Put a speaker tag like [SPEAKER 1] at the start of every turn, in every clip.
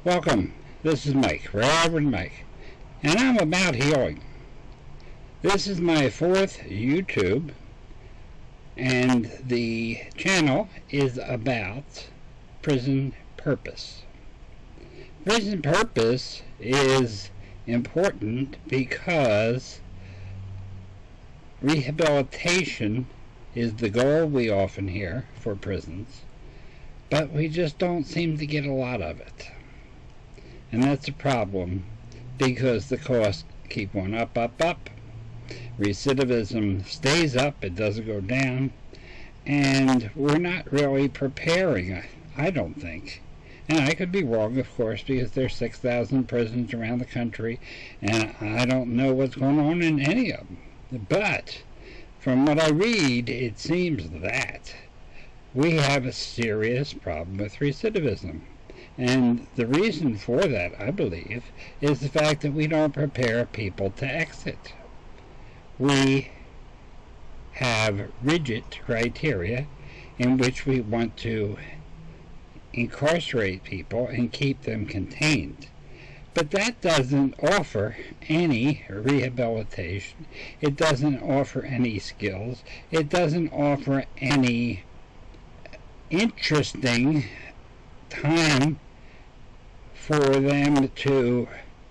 [SPEAKER 1] Welcome, this is Mike, Reverend Mike, and I'm about healing. This is my 4th YouTube, and the channel is about prison purpose. Prison purpose is important because rehabilitation is the goal we often hear for prisons, but we just don't seem to get a lot of it. And that's a problem because the costs keep going up. Recidivism stays up, it doesn't go down, and we're not really preparing, I don't think. And I could be wrong, of course, because there's 6,000 prisons around the country, and I don't know what's going on in any of them. But from what I read, it seems that we have a serious problem with recidivism. And the reason for that, I believe, is the fact that we don't prepare people to exit. We have rigid criteria in which we want to incarcerate people and keep them contained. But that doesn't offer any rehabilitation. It doesn't offer any skills. It doesn't offer any interesting time for them to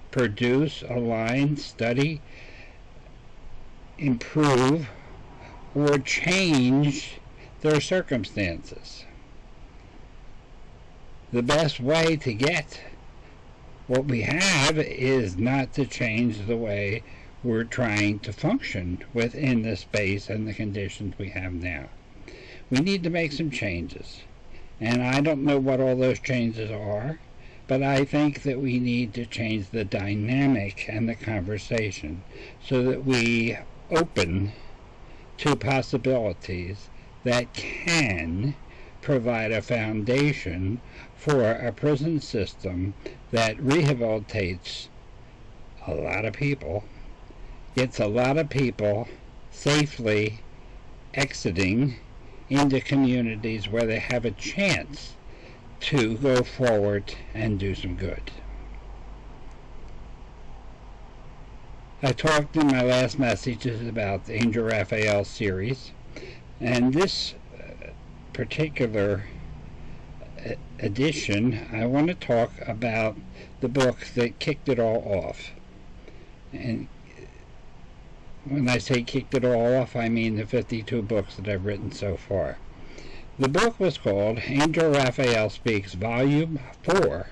[SPEAKER 1] produce, align, study, improve, or change their circumstances. The best way to get what we have is not to change the way we're trying to function within the space and the conditions we have now. We need to make some changes, and I don't know what all those changes are, but I think that we need to change the dynamic and the conversation so that we open to possibilities that can provide a foundation for a prison system that rehabilitates a lot of people, gets a lot of people safely exiting into communities where they have a chance to go forward and do some good. I talked in my last messages about the Angel Raphael series, and this particular edition, I want to talk about the book that kicked it all off. And when I say kicked it all off, I mean the 52 books that I've written so far. The book was called Angel Raphael Speaks, Volume 4,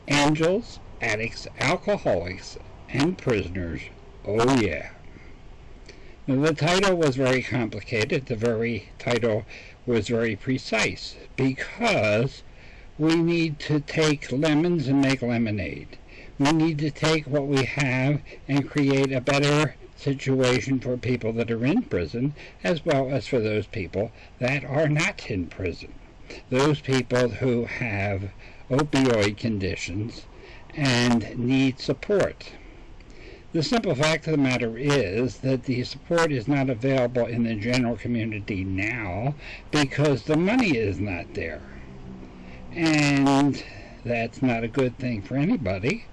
[SPEAKER 1] Angels, Addicts, Alcoholics, and Prisoners. Oh yeah. Now, the title was very complicated. The very title was very precise because we need to take lemons and make lemonade. We need to take what we have and create a better situation for people that are in prison, as well as for those people that are not in prison. Those people who have opioid conditions and need support. The simple fact of the matter is that the support is not available in the general community now because the money is not there. And that's not a good thing for anybody.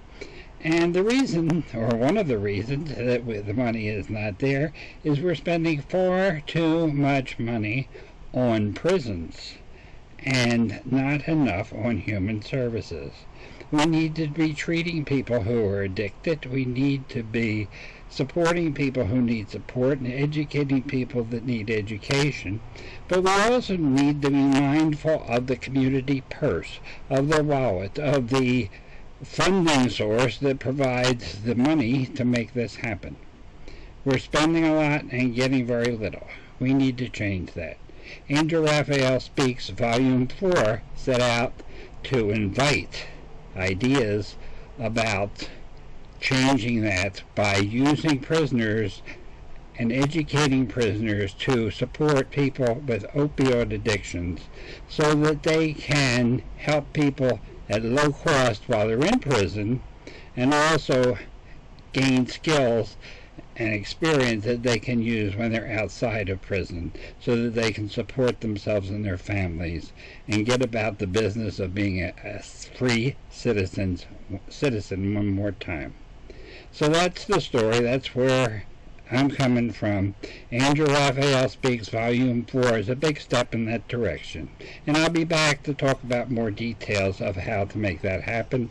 [SPEAKER 1] And the reason, or one of the reasons, that the money is not there is we're spending far too much money on prisons and not enough on human services. We need to be treating people who are addicted. We need to be supporting people who need support and educating people that need education. But we also need to be mindful of the community purse, of the wallet, of the funding source that provides the money to make this happen. We're spending a lot and getting very little. We need to change that. Angel Raphael Speaks, Volume 4, set out to invite ideas about changing that by using prisoners and educating prisoners to support people with opioid addictions so that they can help people at low cost while they're in prison and also gain skills and experience that they can use when they're outside of prison so that they can support themselves and their families and get about the business of being a free citizen one more time. So that's the story. That's where I'm coming from. Andrew Raphael Speaks Volume 4 is a big step in that direction. And I'll be back to talk about more details of how to make that happen.